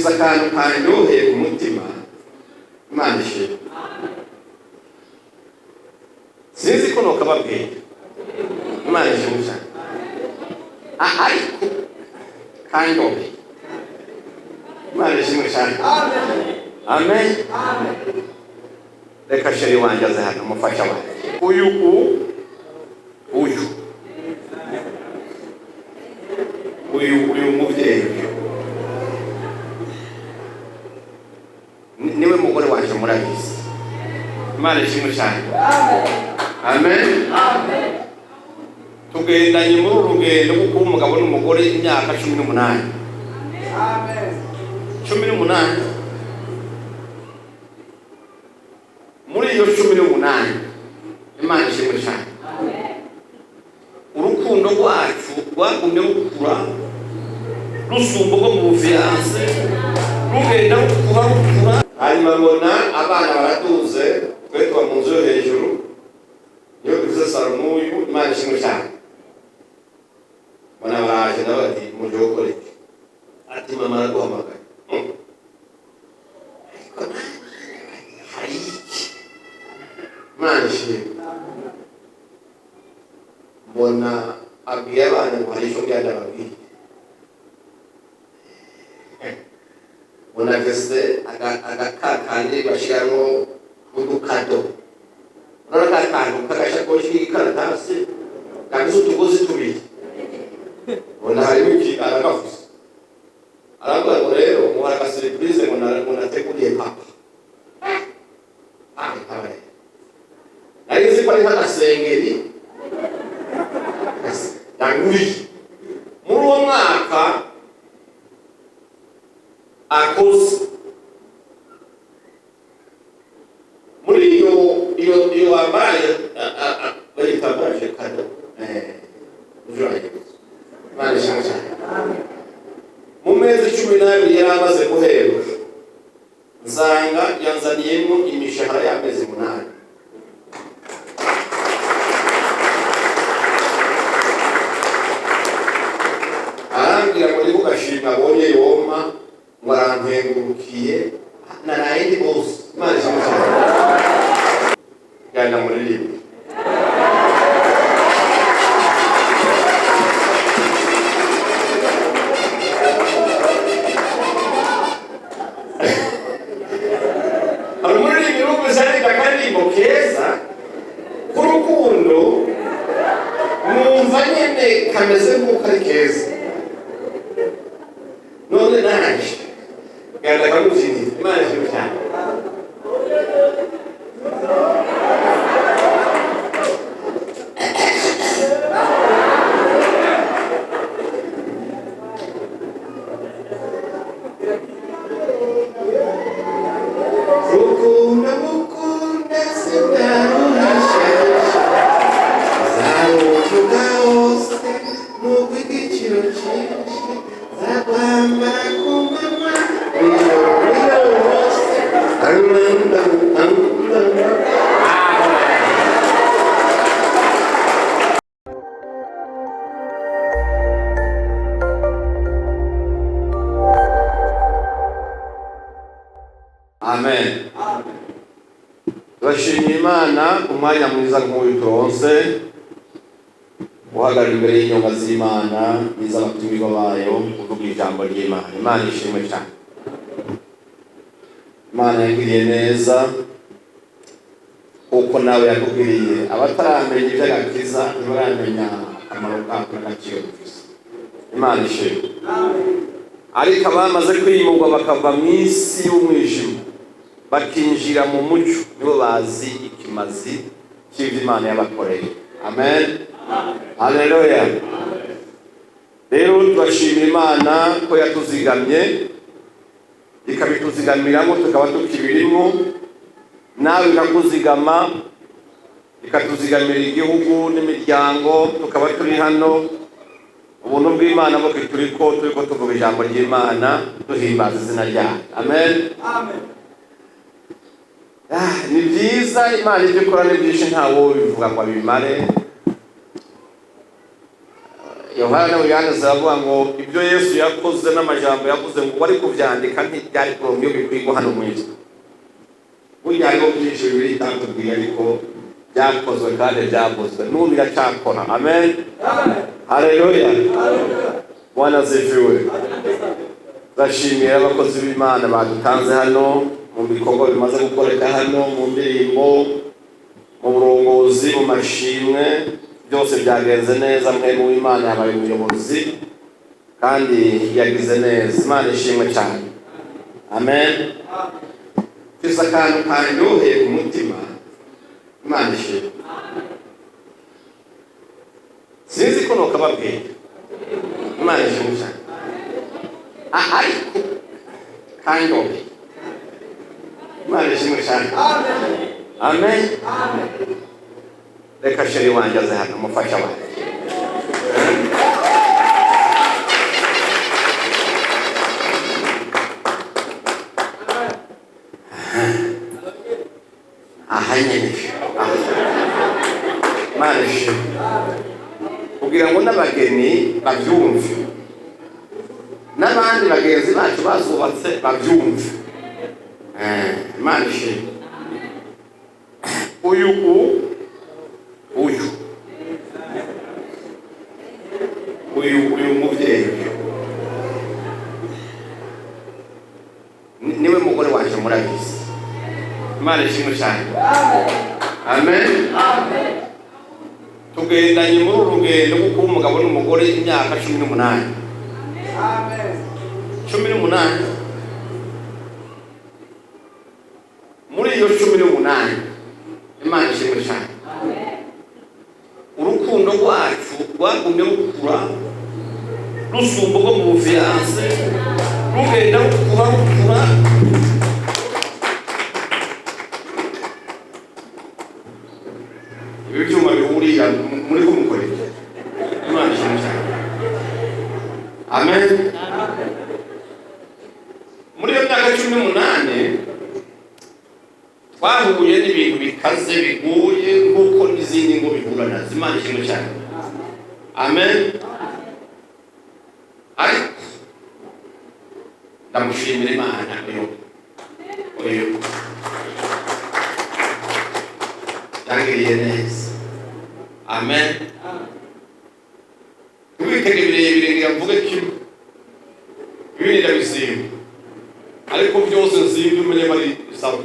mfise akantu kanyoheye ku mutima. Imana ishimwe. Sinzi ko nokababwira. Imana ishimwe cyane. Ariko kanyoheye. Imana ishimwe cyane. Amen. Reka sheri wanje aze hano mufasha wanjye. Uyu mubyeyi niwe mugore wanje murabizi. Imana ishimwe cyane. Amen. Tugendanye muri urugendo kuko umugabo n'umugore imyaka 18. Amen. 18. Muri iyo 18 Imana ishimwe cyane. Urukundo rwacu rwagumye rukura rusumba rwo mu fiance rugenda rukura. Hanyuma mbona abana baratuze twe tuba mu nzu yo hejuru niyo tuvuze Salomo uyu. Imana ishimwe cyane. Bana baraje nabati muje gukora iki? Ati mama araguhamagaye. Imana ishimwe. Mbona abwiye abana ngo hari icyo byanda babwiye. Mbona vese agakakanye bashyiramo udukado. Urabona akantu k'agashakoshi k'ikaratasi kagize utugozi tubiri. Mbona harimo iki aragafuze. Aravuga ngo rero muhara ka surprise ngo nateguriye papa. Nari nzi ko ari nk'agasengeri yanguriye. Muri uwo mwaka akoze muri iyo wambaye bayitabaje kado Imana ishimwe cyane. Mu mezi 12 yari amaze guhera nsanga yanzaniyemo imishahara y'amezi 8. Arambwira ngo ndi kugashimwa abonye yoma ngo arantengurukiye naraye ndi bose. Imana ishimwe cyane. Gana muri libre. Keza kurukundo numva nyene kameze nk'uko ari keza. None naje ganda kamuzinyi. Imana ishimwe cyane. Amen. Turashimira Imana umwanya mwiza nk'uyu turonse uhagarara imbere y'inyonga z'Imana n'iz'abatumirwa bayo kuvuga ijambo ry'Imana. Imana ishimwe cyane. Imana yagiriye neza uko nawe yakugiriye. Abataramenya iby'agakiza ntibaramenya akamaro kako n'agaciro bifite. Imana ishimwe. Ariko abamaze kwimurwa bakava mu isi y'umwijima bakinjira mu mucyo nibo bazi ikimazi cy'ibyo Imana yabakoreye. Amen. Haleluya. Rero turashimira Imana ko yatuzigamye ikabituzigamiramo tukaba tukibirimo, nawe ikakuzigama ikatuzigamira igihugu n'imiryango tukaba turi hano. Ubuntu bw'Imana bwo turiko tuvuga ijambo ry'Imana duhimbaza izina ryayo. Amen. Amen. Ni byiza Imana ibyo ikora ni byinshi ntawo bivuga ngo abimare. Yohana yanditse avuga ngo ibyo Yesu yakoze n'amajambo yavuze ngo wari kuvyandika ntibyari kuronka iyo bikwigwa hano mu isi. Burya hariho byinshi bibiri bitandukanye ariko byakozwe kandi byavuzwe n'ubu biracakora. Amen, haleluya. Bwana asifiwe. Ndashimira abakozi b'Imana badutanze hano mu bikorwa bimaze gukoreka hano, mu ndirimbo, mu burongozi, mu mashimwe, byose byagenze neza. Mwebwe w'Imana yabaye umuyobozi kandi yagize neza. Imana ishimwe cyane. Amen. Fisa akantu kanyoheye ku mutima. Imana ishimwe. Sinzi ko nokababwira. Imana ishimwe cyane. Ariko kanyoheye. Imana ishimwe cyane. Amen. Reka sheri wanjye aze hano, umufasha wanjye. Nyine. Imana ishimwe. Kugira ngo n'abageni babyumve, n'abandi bagenzi bacu bazubatse babyumve. Imana ishimwe. Uyu mubyeyi niwe mugore waje murabizi. Imana ishimwe cyane. Amen. Tugendanye muri urugendo kuko umugabo n'umugore imyaka 18. 18. Muri iyo 18 Imana ishimwe cyane. Urukundo rwacu rwagumye rukura rusumba rwo mu bufiyanse, rugenda rukura ibyuma bihurira muri kumukorera. Imana ishimwe cyane. Amen. Muri iyo myaka 18 twahuye n'ibintu bikaze biguye nk'uko n'izindi ngo bihura nazo. Imana ishimwe cyane. Amen. Ariko ndamushimira Imana uyu yangiriye neza. Amen. Witege birebire ngira mvuge kimwe, ibindi ndabisimba ariko byose nsimba umenye bari sawa.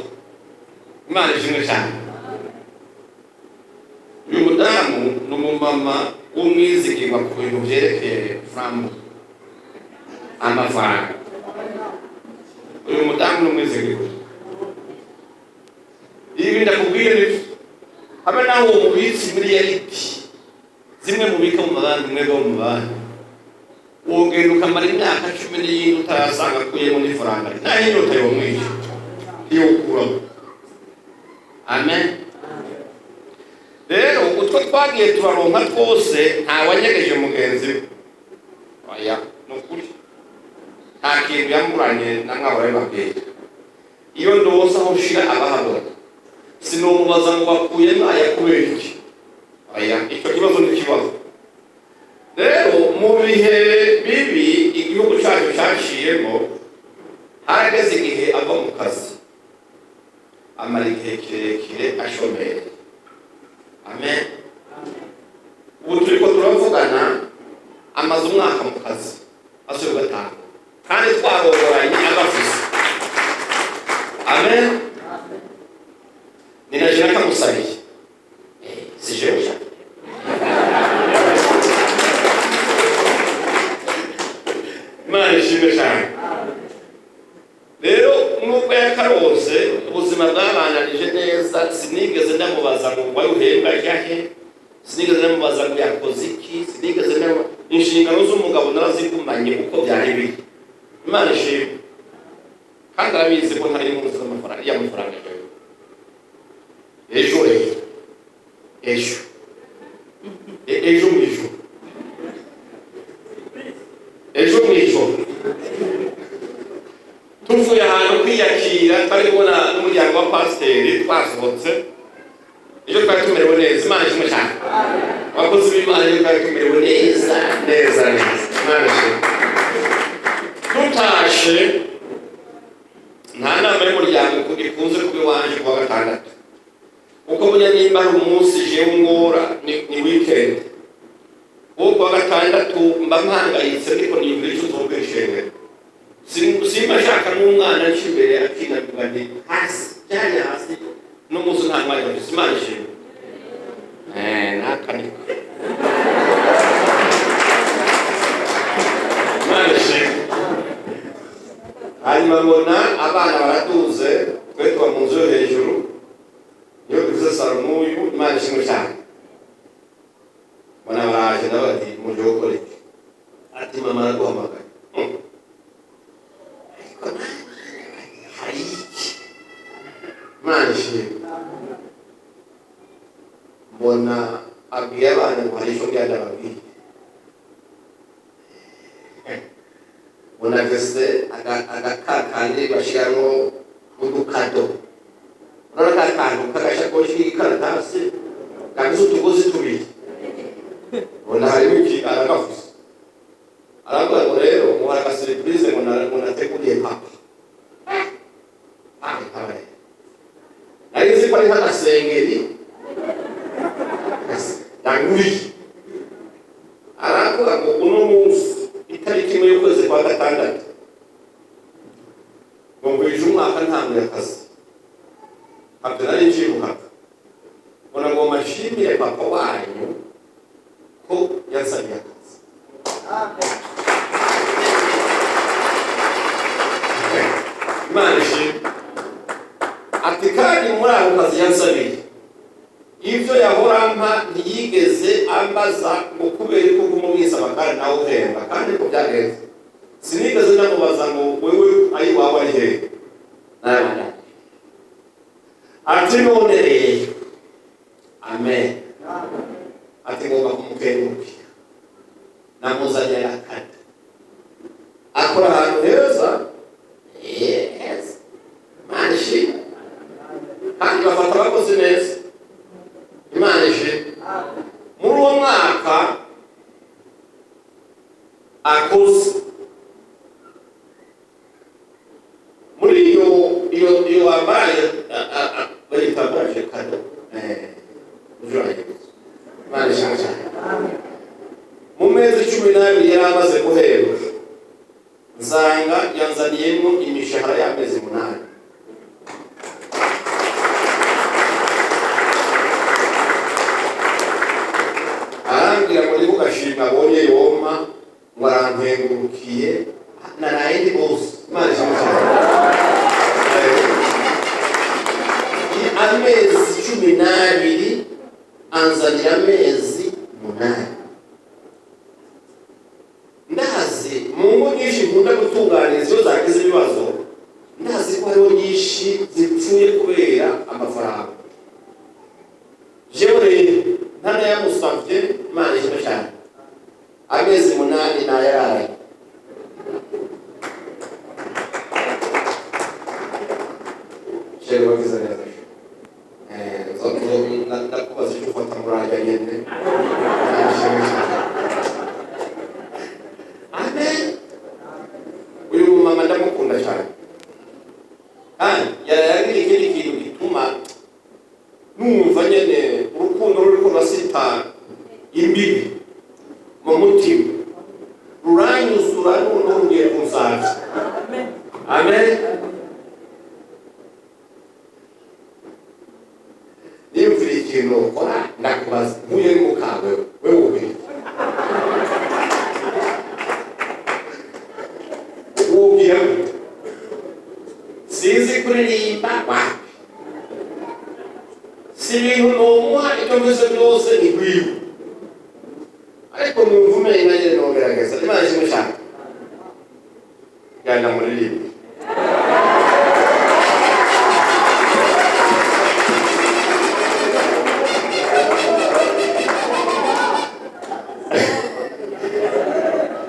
Imana ishimwe cyane. Uyu mudamu n'umumama w'umwizigirwa ku bintu byerekeye framu amafaranga. Uyu mudamu n'umwizigirwa. Ibi ndakubwira nibyo. Habe naho umubitsi miliyariti zimwe mubika mu mabanki, mwebwe mu banki wogenda ukamara imyaka 10 utarasanga kuyemo n'ifaranga nta inyota yo mwisho iyo ukura. Amen. Rero utwo twagiye turaronka twose nta wanyegeje mugenzi we. Oya, nukuri nta kintu yamburanye na mwabare babyeyi. Iyo ndoza aho ushira abahabona sinumubaza ngo wakuye n'ayakubera iki. Oya, icyo kibazo ni kibazo. Rero mu bihe bibi igihugu cyacu cyaciyemo, harageze igihe ava mu kazi amara igihe kirekire ashomeye. Amen. Ubu turiko turavugana amaze umwaka mu kazi asuye gatanu kandi twarongoranye agafise. Amen. Ninajira kamusabiye sijeje. Imana ishimwe cyane. Rero nubwo yakarose ubuzima bwabananije neza, sinigeze ndamubaza ngo wayo uhemba yahe, sinigeze ndamubaza ngo yakoze iki, sinigeze ndamubaza inshingano z'umugabo narazigumanye uko byari biri. Imana ishimwe. Kandi arabizi ko ntari mu nzira y'amafaranga yawe. Ejo mwijoro tuvuye ahantu kwiyakira twari kubona n'umuryango wa pasiteri twasohotse iyo twari tumerewe neza. Imana ishimwe cyane. Abakozi b'Imana iyo twari tumerewe neza neza neza. Imana ishimwe. Tutashe nta nama y'umuryango ikunze kuba iwanje kuwa gatandatu, kuko burya nimba ari umunsi jewe ngora ni weekend. Uwo kuwa gatandatu mba mpangayitse ariko niyumvira icyo nzobwira ishengero. Simba shaka n'umwana nci imbere akina bugani hasi cyane hasi n'umunsi nta mwanya wose. Imana ishimwe. Nakaniko Imana ishimwe. Hanyuma mbona abana baratuze, twe tuba mu nzu yo hejuru, iyo tuvuze Salomuyu. Imana ishimwe cyane. Mbona baraje n'abati muje gukora iki? Ati mama araguhamagaye. Ariko hari iki? Imana ishimwe. Mbona abwiye abana ngo hari icyo byanda babwiye. Mbona vese agakakandi bashyiramo udukado. Urabona ka kantu k'agashakoshi k'ikaratasi kagize utugozi tubiri. Mbona harimo iki aragafuze. Aravuga ngo rero muhara ka surprise ngo nateguriye papa. Nari nzi ko ari nk'agasengeri yanguriye. Aravuga ngo uno munsi itariki imwe y'ukwezi kwa gatandatu ngo ngwije umwaka ntango y'akazi. Habyo nari nshibukaga. Mbona ngo mashimire papa wanyu ko yansabye akazi. Imana ishimwe. Ati kandi muri ako kazi yansabiye, ibyo yahora mpa ntiyigeze ambaza ngo kubera ko kumubisaba kandi nawe uhemba. Kandi ko byagenze sinigeze namubaza ngo wewe ayi wawe ari hehe. Ati none rero amen. Ati ngomba kumukengurukira. Namuzanye yakata akora ahantu heza. Yes. Imana ishimwe. Kandi bafata abakozi neza. Imana ishimwe. Muri uwo mwaka akoze muri iyo wambaye bayitabaje kado. Imana ishimwe cyane. Mu mezi 12 yari amaze guhembwa, nsanga yanzaniyemo imishahara y'amezi 8. Arambwira ngo ndi kugashimwa abonye yoma ngo arantengurukiye naraye ndi bose. Imana ishimwe cyane. Amezi 12 anzanira amezi 8. Ndazi mu ngo nyinshi nkunda gutunganiriza iyo zagize ibibazo, ndazi ko hariho nyinshi zipfuye kubera amafaranga. Jewe rero ntanayamusavye. Imana ishimwe cyane. Amezi 8 nayaraye. Jewe wagize neza. Ndakubaza icyo ufata murajya nyene. Imana ishimwe cyane. Uyu mama ndamukunda cyane. Kandi yaragira ikindi kintu gituma numva nyene urukundo ruriko rasita imbibi mu mutima. Ruranyuzura n'urugiye kunsaza. Amen. Nimvira ikintu ukora ndakubaza nkuye mu kawe wewe ubiri. Sinzi kuririmba wapi. Si ibintu n'umuha icyo mvuze byose ni kwiwe. Ariko numva umenye nyine nogerageza. Imana ishimwe cyane. Yanga muririmba.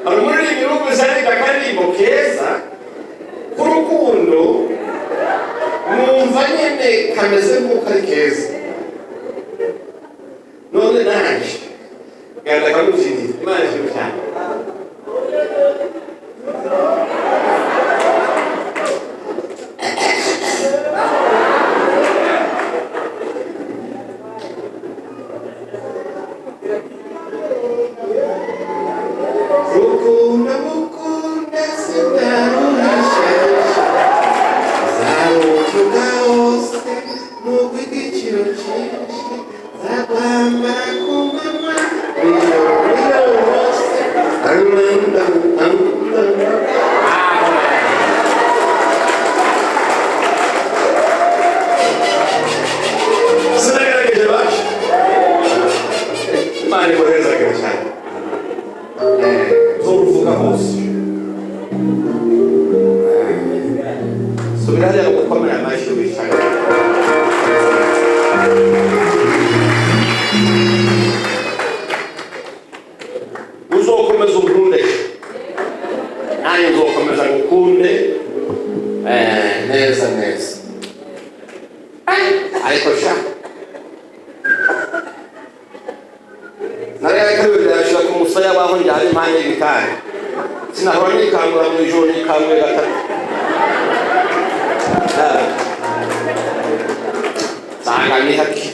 Amuririmba n'ubuzani kakaririmbo keza k'urukundo numva nyine kameze nk'uko ari keza. none naje genda kamuzinyi Imana ishimwe cyane. Uzokomeza ukunde nanjye nzokomeza gukunde neza neza ariko sha nari yakabirashira ku musaya waho njyari impande y'ibitari sinahora nikangura mu ijoro nikangure gatatu sanga ni hakiki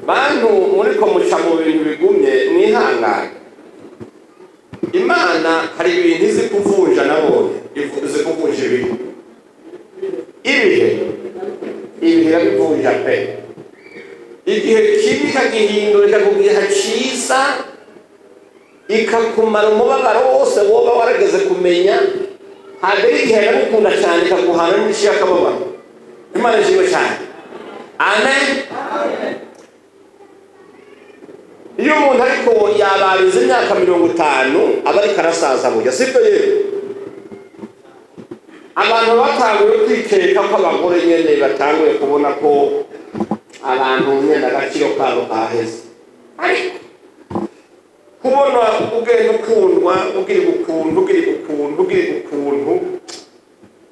bantu muri ko muca mu bintu bigumye mwihangane. Imana hari ibintu izi kuvunja nabonye izi kuvunja ibihe irabivunja pe. Igihe kibi ikagihindurira ku gihe cyiza ikakumara umubabaro wose woba warageze kumenya hagari igihe iragukunda cyane ikaguhana n'isi y'akababaro. Imana ishimwe cyane. Amen. Iyo umuntu ariko yabariza imyaka 50 aba ariko arasaza burya sibyo yewe. Abantu batanguye kwikeka ko abagore nyene batanguye kubona ko abantu nyene agaciro kabo kaheze. Ariko kubona ugenda ukundwa ugira ukuntu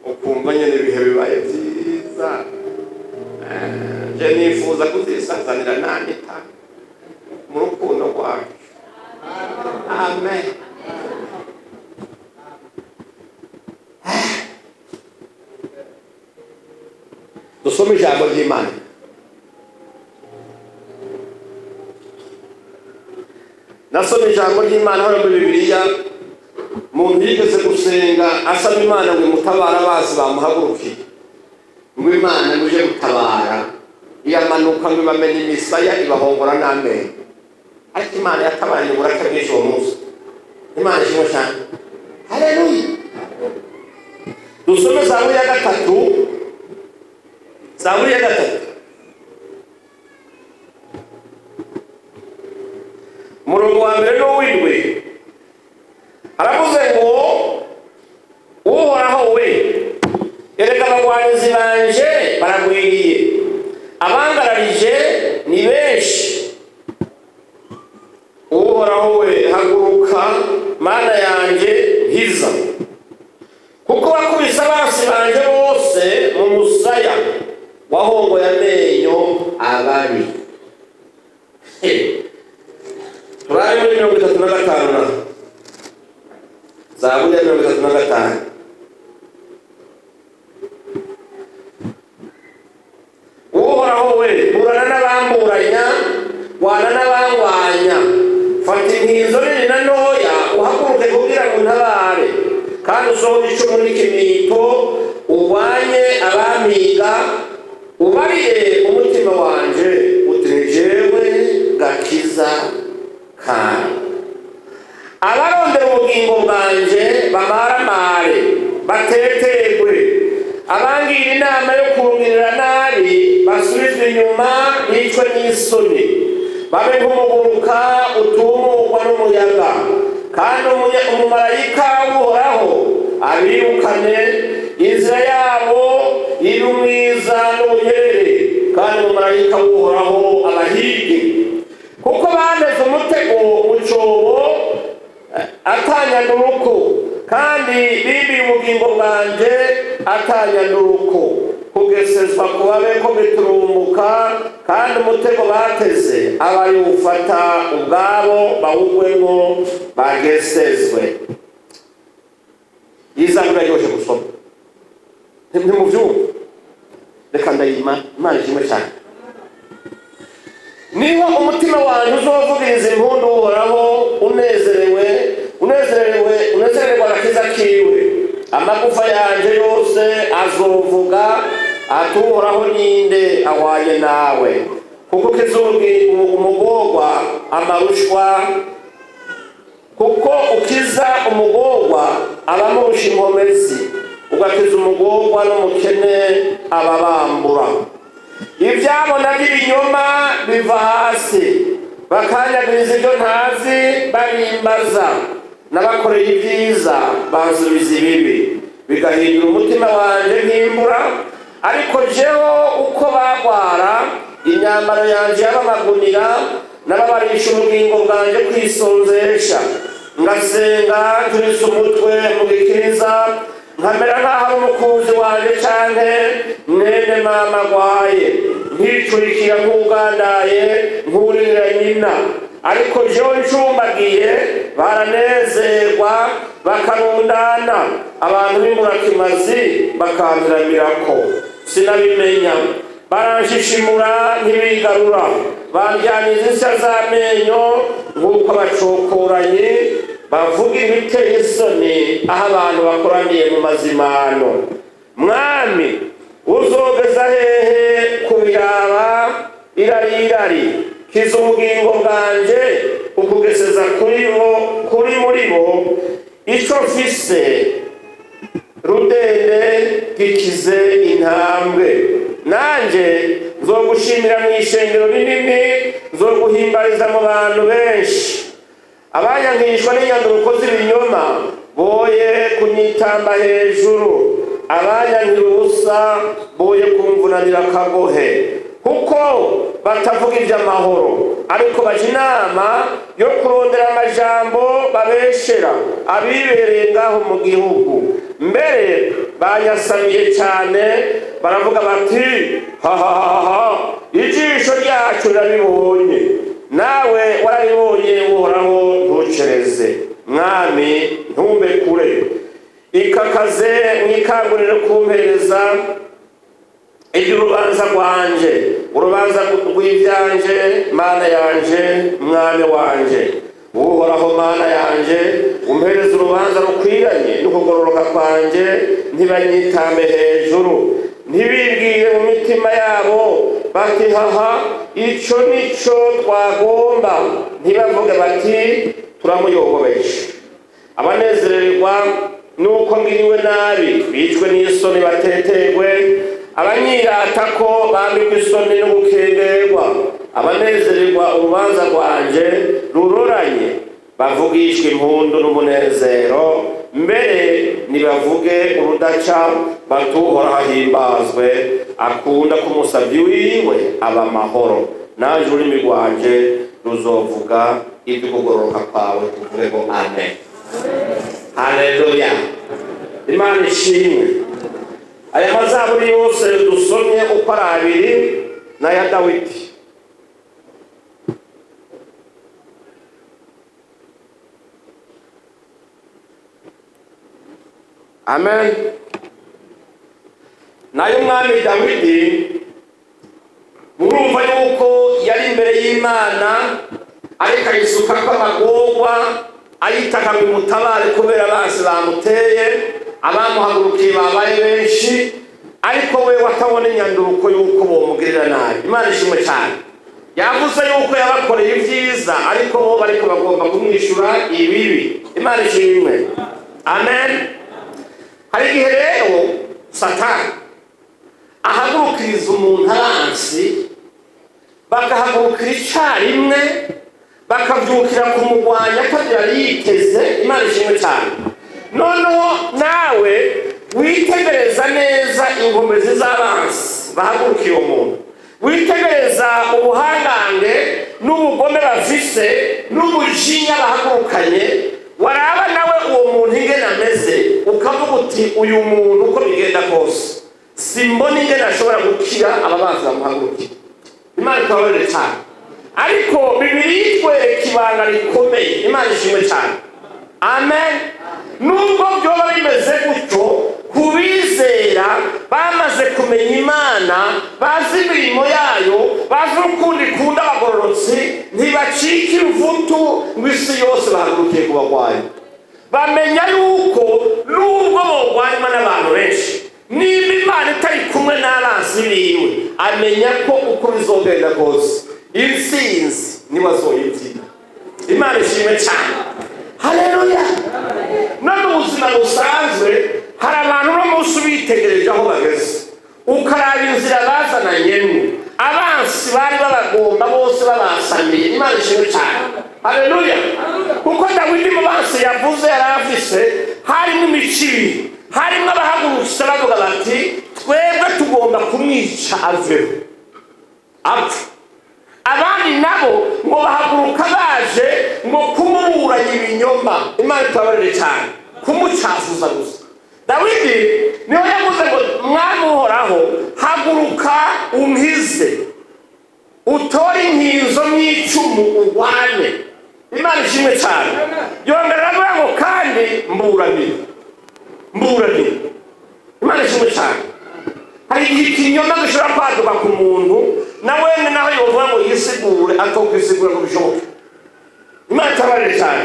ukumva nyene ibihe bibaye byiza. Je nifuza kuzisazanira nanita mu rukundo rwacu. Amen. Dusome ijambo ry'Imana. Nasome ijambo ry'Imana hano muri Bibiliya. Umuntu yigeze gusenga asaba Imana ngo imutabara abazi bamuhagurukiye. Ngo Imana uje gutabara iyamanuka ngo ibamenye imisaya ibahongora n'amenyo. Ariko Imana yatabaye uburake bwinshi uwo munsi. Imana ishimwe cyane. Haleluya. Dusome Zaburi ya 3. Zaburi ya 3. Murongo wa mbere no w'indwi. Aravuze ngo Uhoraho we erega abagwanizi banje baragwiriye abangararije ni benshi. Uhoraho we haguruka mana yanjye hiza kuko wakubise abansi banje bose mu musaya wahongoye amenyo abari. Turayo muri 35 na Zaburi ya 35. Uhoraho we burana n'abamburanya wana n'abangwanya fata inkinzo nini na ntoya uhaguruke kugira ngo ntabare kandi usohoze icumu n'ikimito urwanye abampiga ubarire umutima wanje uti ni jewe gakiza kawe. Abarondera ubugingo bwanje bamaramare batetegwe abangira inama yo kurungirira nabi basubizwe inyuma nicwe n'isoni babe nk'umuguruka utumurwa n'umuyaga kandi umumarayika w'Uhoraho abirukane inzira yabo iri umwiza n'ubunyerere kandi umumarayika w'Uhoraho abahige kuko baneze umutego mu cobo atanyanduruko kandi bibi ubugingo bwanje atanyanduruko kugesezwa kubabe ko biturumbuka, kandi umutego bateze abayufata ubwabo bawugwemo bagesezwe. Izabura yoshe gusoma ntimuvyumva, reka ndayima Imana ishimwe cyane. Niba umutima wanjye uzovugiriza impundu Uhoraho unezererwa agakiza kiwe, amagufa yanjye yose azovuga ati Uhoraho ninde ahwanye nawe. Kuko umugorwa amarushwa, kuko ukiza umugorwa abamurusha inkomezi, ugakiza umugorwa n'umukene ababambura. Ibyabona by'ibinyoma biva hasi, bakanyagiriza ibyo ntazi barimbaza, n'abakoreye ibyiza bansubiza ibibi, bigahindura umutima wanjye nk'imbura. Ariko jeho uko bagwara, imyambaro yanjye y'abamagunira, n'ababarisha ubugingo bwanjye kwisonzesha. Ngasenga ncuritse umutwe mu gikiriza, nkamera nk'aho ari umukunzi wanjye canke mwene mama agwaye, nkicurikira nk'ugandaye nkuririra nyina. Ariko jewe ncumbagiye baranezerwa bakarundana, abantu b'imburakimazi bakampiranirako sinabimenya. Baranshishimura ntibigarura, bandyaniza insya z'amenyo nk'uko bacokoranye, bavuga ibiteye isoni aho abantu bakoraniye mu mazimano. Mwami uzogeza hehe kubiraba irari, kiza ubugingo bwanje ukugeseza kuri muri bo. Ico mfise rudende gikize intambwe, nanje nzogushimira mu ishengero rinini, nzoguhimbariza mu bantu benshi. Abanyankishwa n'inyanduruko z'ibinyoma boye kunyitamba hejuru, abanyankira ubusa boye kumvunanira akagohe. Kuko batavuga iby'amahoro, ariko baje inama yo kurondera amajambo babeshera abibereye ngaho mu gihugu. Mbere banyasamiye cyane, baravuga bati hahahaha, ijisho ryacu rirabibonye. Nawe warabibonye Uhoraho ntucereze. Mwami ntumbe kure, ikakaze mwikangurire kumpereza iby'urubanza rwanje, urubanza rw'ibyanje Mana yanje, Mwami wanje. Uhoraho Mana yanje, umpereze urubanza rukwiranye n'ukugororoka kwanje, ntibanyitambe hejuru. Ntibibwire mu mitima yabo bati haha ico nico twagomba, ntibavuge bati turamuyogobesha. Abanezererwa nuko ngiriwe nabi, bicwe n'isoni batetegwe, abanyirata ko bambikwa isoni no gukengerwa. Abanezererwa urubanza rwanje ruroranye, bavugishwa impundu n'umunezero, mbere nibavuge urudaca bati Uhoraho ahimbazwe, akunda ko umusavyi wiwe aba amahoro. Naje ururimi rwanje ruzovuga iby'ukugororoka kwawe, tuvuge ngo amen. Haleluya, Imana ishimwe. Aya mazaburi yose dusomye uko ari abiri n'aya Dawidi. Amen. Nayo mwami Dawidi murumva yuko yari imbere y'Imana, ariko ayisuka ko amagorwa, ayitaka ngo imutabare kubera basi bamuteye, abamuhagurukiye babaye benshi, ariko we watabona inyanduruko yuko bomugirira nabi. Imana ishimwe cyane. Yavuze yuko yabakoreye ibyiza, ariko bo bariko bagomba kumwishura ibibi. Imana ishimwe. Amen. Hari igihe rero Satani ahagurukiriza umuntu abansi, bakahagurukira icarimwe, bakavyukira kumugwanya atagira yiteze. Imana ishimwe cyane. Noneho nawe witegereza neza ingomezi z'abansi bahagurukiye umuntu, witegereza ubuhangange n'ubugome bafise n'ubujinya bahagurukanye, waraba nawe uwo muntu ingene ameze, ukavuga uti uyu muntu uko bigenda kose simbona ingene ashobora gukira ababanzi bamuhagurukira. Imana itababarire cyane. Ariko Bibiliya itwereka ibanga rikomeye. Imana ishimwe cyane. Amen. Nubwo byoba bimeze gutyo, kubizera bamaze kumenya Imana, bazi imirimo yayo, bazi urukundo ikunda abagororotsi, ntibacika ivutu ngo isi yose bahagurukiye kubarwanya. Bamenya yuko nubwo barwanywa n'abantu benshi, niba Imana itari kumwe n'abanzi biwe, amenya ko uko bizogenda kose intsinzi niwe azoyibyina. Imana ishimwe cyane. Haleluya. No mu buzima busanzwe hari abantu no munsi bitegereje aho bageze, ukaraba inzira bazananyemo, abansi bari babagomba bose babasamiye. Imana ishimwe cyane. Haleluya. Kuko Dawidi mu bansi yavuze yarafise harimo imiciri, harimo abahagurutse bavuga bati twebwe tugomba kumwica aveho apfa. Abandi nabo ngo bahaguruka baje ngo kumuburanya ibinyoma. Imana itababarire cyane, kumucafuza gusa. Dawidi niho yavuze ngo Mwami uhoraho, haguruka umpize, utore inkinzo n'icumu urwane. Imana ishimwe cyane. Yongera avuga ngo kandi mburanire. Imana ishimwe cyane. Hari igihe ikinyoma gishobora kwaduka ku muntu, nawe naho yovuga ngo yisigure atokwisigura ngo bishoboke. Imana itababarire cyane.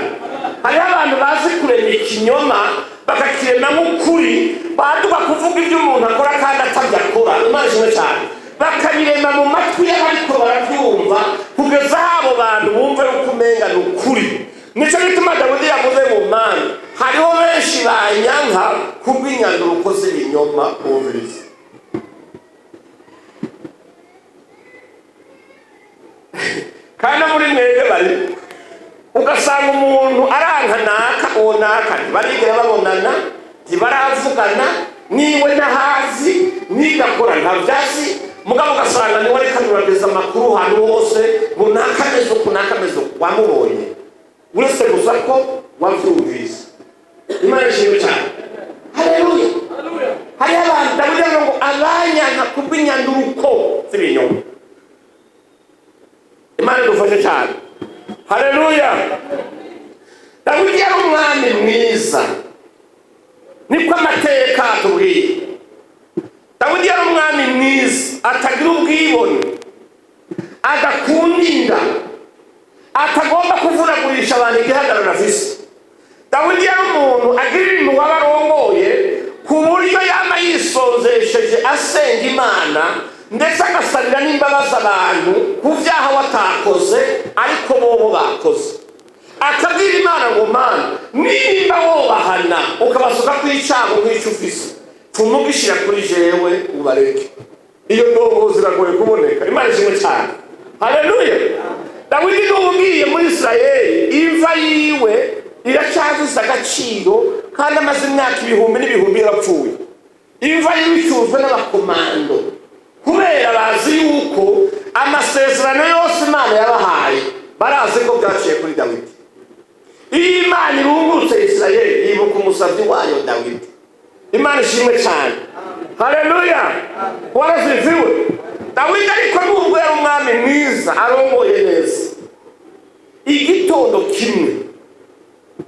Hariho abantu bazi kurema ikinyoma bakakirema nk'ukuri, baduka kuvuga ibyo umuntu akora kandi atabyakora. Imana ishimwe cyane. Bakabirema mu matwi y'abariko barabyumva kugeza abo bantu bumve uko umenga ni ukuri. Nicyo gituma Dawidi yavuze ngo Mana, hariho benshi banyanka kubw'inyanduruko z'ibinyoma bumviriza. Kandi muri mwebwe bari ugasanga umuntu aranka naka uwo naka barigera babonana, ntibaravugana, niwe ntahazi, nigakora ntabyazi, mugabo ugasanga niwe ariko anurageza amakuru ahantu hose ngo nakameze uku nakameze uku. Wamubonye uretse gusa ko wabyumvise. Imana ishimwe cyane. Haleluya. Hari abantu Dawidi avuga ngo abanyanka kubw'inyanduruko z'ibinyoma. Imana idufashe cyane. Haleluya. Dawidi yari umwami mwiza, niko amateka atubwiye. Dawidi yari umwami mwiza, atagira ubwibone, agakunda inda, atagomba kuvunagurisha abantu igihagararo afise. Dawidi yari umuntu agira ibintu waba arongoye ku buryo yama yisonzesheje asenga Imana, ndetse agasabira n'imbabazi abantu ku byaha watakoze ariko bobo bakoze. Akabwira Imana ngo Mana, nimba wobahana ukabasuka kw'icyago nk'icyo ufise, tumugishira kuri jewe ubareke. Iyo ndongo ziragoye kuboneka. Imana ishimwe cyane. Haleluya. Dawidi n'ubwiye muri Isirayeli imva yiwe iracyafise agaciro, kandi amaze imyaka ibihumbi n'ibihumbi yarapfuye. Imva yiwe icyuzwe n'abakomando kubera bazi yuko amasezerano yose Imana yabahaye barazi ko byaciye kuri Dawidi. Iyo Imana irungurutse Isirayeli yibuka umusavyi wayo Dawidi. Imana ishimwe cyane. Haleluya. Waraziziwe. Dawidi ariko nubwo yari umwami mwiza arongoye neza, igitondo kimwe,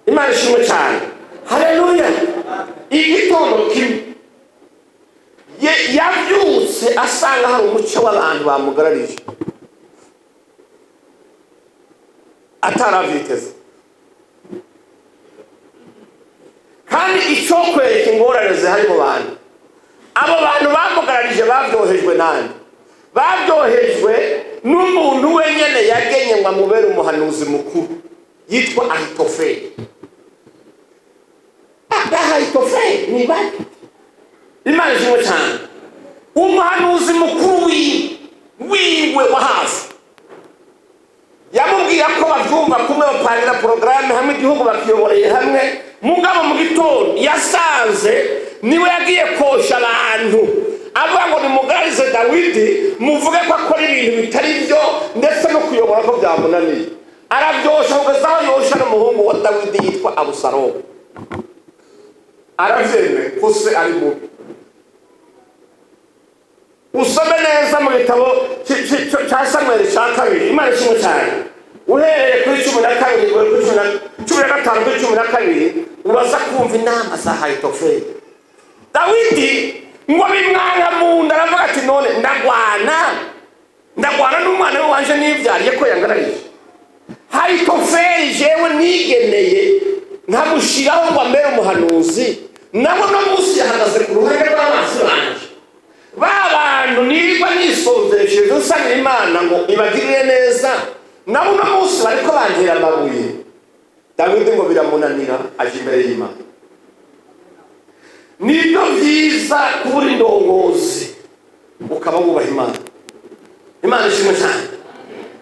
Imana ishimwe cyane. Haleluya. Igitondo kimwe yabyutse asanga hari umuco w'abantu bamugararije ataravyiteze. Kandi icyo kwereka ingorane zihari mu bantu, abo bantu bamugararije babyohejwe nande? Babyohejwe n'umuntu wenyene yagenye ngo amubere umuhanuzi mukuru, yitwa Ahitofeli. Ahitofeli ni bande? Imana ishimwe cyane. Umuhanuzi mukuru wiwe wa hafi yamubwira ko bavyumva kumwe, bapangira porogaramu hamwe, igihugu bakiyoboreye hamwe. Mugabo mu gitondo yasanze niwe yagiye kosha abantu, avuga ngo nimugarize Dawidi muvuge ko akora ibintu bitari byo, ndetse no kuyobora ko byamunaniye. Arabyosha kugeza aho yosha n'umuhungu wa Dawidi yitwa Abusalomu. Aravyemeye ko se ari mubi. usome neza mu gitabo cya Samweli cya kabiri. Imana ishimwe cyane. Uhereye kuri 12 kuri 15 kuri 12 uraza kumva inama za Ahitofeli. Dawidi ngo bimwanga mu nda aravuga ati none ndagwana n'umwana we wanje nibyariye ko yangararije. Ahitofeli jewe nigeneye nkamushiraho ngo amere umuhanuzi, nabo no munsi yahagaze ku ruhande rw'amaso banje. Babantu niba nisonzesheje usanga Imana ngo ibagirire neza, nabo no munsi bariko bantera amabuye. Dawidi ngo biramunanira aje imbere y'Imana. Nibyo byiza kubura indongozi ukaba wubaha Imana. Imana ishimwe cyane.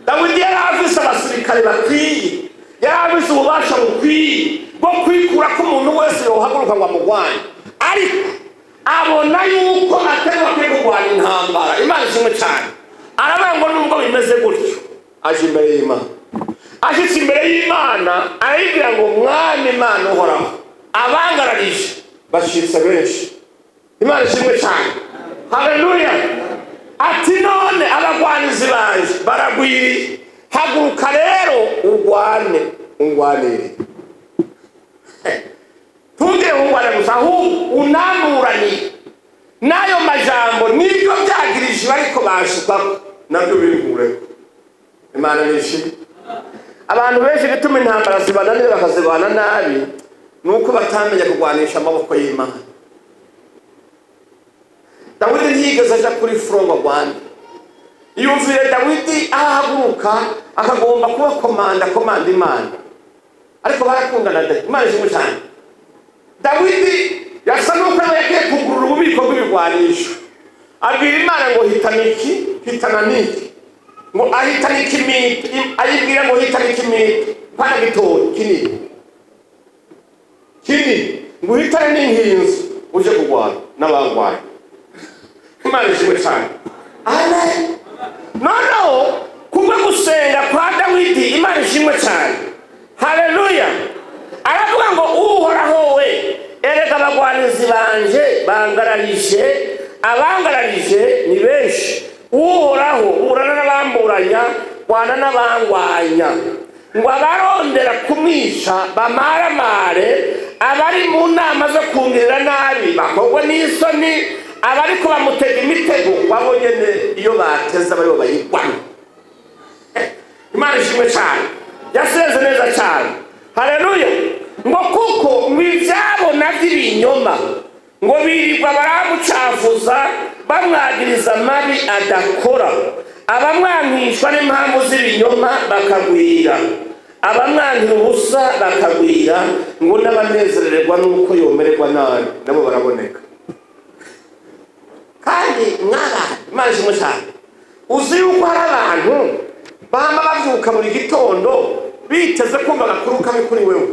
Dawidi yari afise abasirikare bakwiye, yari afise ububasha bukwiye bwo kwikura ko umuntu wese yohaguruka ngo amugwanye, ariko abona yuko atari bakwiye kurwana intambara. Imana ishimwe cyane. Aravuga ngo nubwo bimeze gutyo aje imbere y'Imana. Ashitse imbere y'Imana aribwira ngo mwami Imana uhoraho, abangararije bashitse benshi. Imana ishimwe cyane. Haleluya. Ati none abagwanizi banje baragwiriye, haguruka rero ungwanire. Tugire ungwane gusa ahubwo unamuranye n'ayo majambo nibyo byagirije bariko bashuka nabyo birihureko. Imana nishimwe. Abantu benshi bituma intambara zibananira bakazibana nabi nuko batamenya kugwanisha amaboko y'Imana. Dawidi ntiyigeze aja kuri frongo Rwanda. Yumvire Dawidi ahaguruka akagomba kuba komanda Imana, ariko barakundana da. Imana ishimwe cyane. Dawidi yasa nuko yagiye kugurura ububiko bw'ibigwanisho, abwira Imana ngo hitana niki, ngo ahitana ikimiti, ayibwira ngo hitana ikimiti pana gitoyi kinini ngo hitane n'inkinzo uje kugwana n'abagwaye. Imana ishimwe cyane. Amen. No kubwo gusenga kwa Dawidi Imana ishimwe cyane. Haleluya. Aravuga ngo uhoraho we, erega abagwanizi banje bangararije, abangararije ni benshi. Uhoraho urana n'abamburanya, kwana n'abangwanya, ngo abarondera kumwica bamaramare, abari mu nama zo kungirira nabi bakogwe n'isoni, abariko bamutega imitego babonyene iyo bateza bari bayigwana. Imana ishimwe cyane. Yasenze neza cyane. Haleluya. Ngo kuko mwivyabo navyibinyoma, ngo birirwa baramucafuza bamwagiriza mabi adakora, abamwankishwa n'impamvu z'ibinyoma bakagwira, abamwankira ubusa bakagwira, ngo n'abanezererwa nuko yomererwa nabi nabo baraboneka. Kandi Imana ishimwe cyane. Uzi yuko hari abantu bama bavyuka buri gitondo biteze kumva agakuru kamwe kuri wewe.